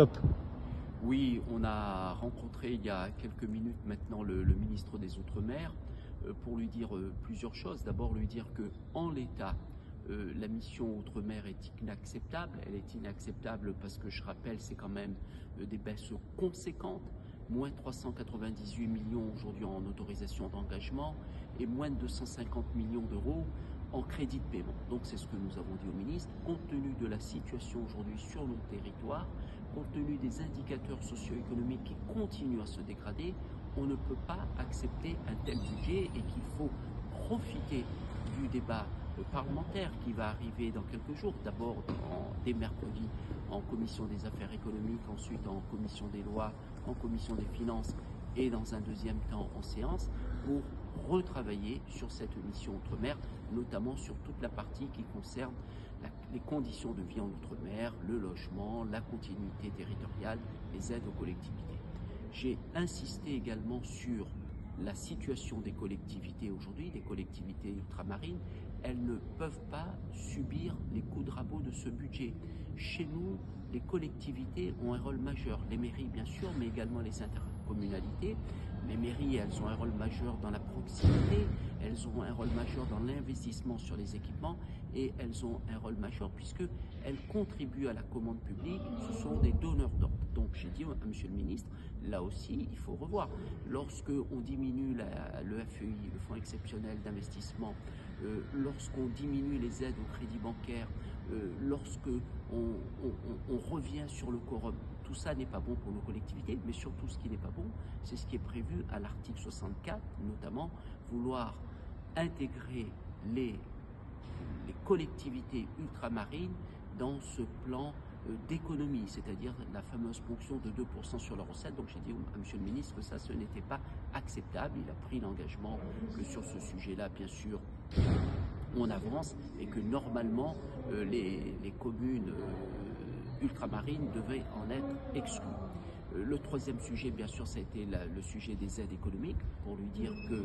stop. Oui, on a rencontré il y a quelques minutes maintenant le ministre des Outre-mer pour lui dire plusieurs choses. D'abord, lui dire que en l'état, la mission Outre-mer est inacceptable. Elle est inacceptable parce que, je rappelle, c'est quand même des baisses conséquentes. Moins 398 millions aujourd'hui en autorisation d'engagement et moins de 250 millions d'euros en crédit de paiement. Donc c'est ce que nous avons dit au ministre. Compte tenu de la situation aujourd'hui sur nos territoires, compte tenu des indicateurs socio-économiques qui continuent à se dégrader, on ne peut pas accepter un tel budget et qu'il faut profiter du débat parlementaire qui va arriver dans quelques jours, d'abord dès mercredi en commission des affaires économiques, ensuite en commission des lois, en commission des finances et dans un deuxième temps en séance, pour retravailler sur cette mission Outre-mer, notamment sur toute la partie qui concerne les conditions de vie en Outre-mer, le logement, la continuité territoriale, les aides aux collectivités. J'ai insisté également sur la situation des collectivités aujourd'hui, des collectivités ultramarines. Elles ne peuvent pas subir les coups de rabot de ce budget. Chez nous, les collectivités ont un rôle majeur. Les mairies, bien sûr, mais également les intercommunalités. Les mairies, elles ont un rôle majeur dans la proximité, elles ont un rôle majeur dans l'investissement sur les équipements et elles ont un rôle majeur puisqu'elles contribuent à la commande publique, ce sont des donneurs d'ordre. Donc j'ai dit à Monsieur le Ministre, là aussi il faut revoir. Lorsque on diminue le FEI, le Fonds exceptionnel d'investissement, lorsqu'on diminue les aides au crédit bancaire, lorsque on revient sur le quorum, tout ça n'est pas bon pour nos collectivités, mais surtout ce qui n'est pas bon, c'est ce qui est prévu à l'article 64, notamment vouloir intégrer les collectivités ultramarines dans ce plan d'économie, c'est-à-dire la fameuse ponction de 2% sur leurs recettes. Donc j'ai dit à Monsieur le Ministre que ça, ce n'était pas acceptable. Il a pris l'engagement que sur ce sujet-là, bien sûr, on avance et que normalement les communes ultramarines devaient en être exclues. Le troisième sujet, bien sûr, ça a été le sujet des aides économiques, pour lui dire que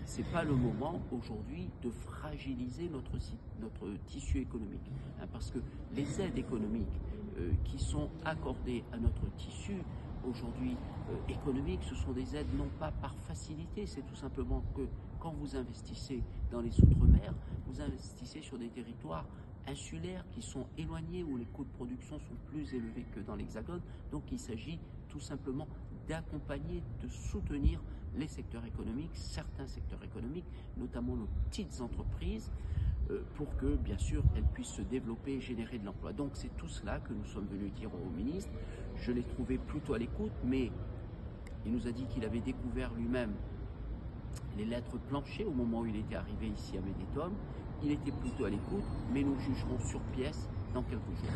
ce n'est pas le moment aujourd'hui de fragiliser notre tissu économique. Parce que les aides économiques qui sont accordées à notre tissu aujourd'hui économique, ce sont des aides non pas par facilité, c'est tout simplement que quand vous investissez dans les Outre-mer, vous investissez sur des territoires insulaires qui sont éloignés, où les coûts de production sont plus élevés que dans l'Hexagone. Donc il s'agit tout simplement d'accompagner, de soutenir les secteurs économiques, certains secteurs économiques, notamment nos petites entreprises, pour que, bien sûr, elles puissent se développer et générer de l'emploi. Donc c'est tout cela que nous sommes venus dire au ministre. Je l'ai trouvé plutôt à l'écoute, mais il nous a dit qu'il avait découvert lui-même les lettres planchées au moment où il était arrivé ici à Médétom. Il était plutôt à l'écoute, mais nous jugerons sur pièce dans quelques jours.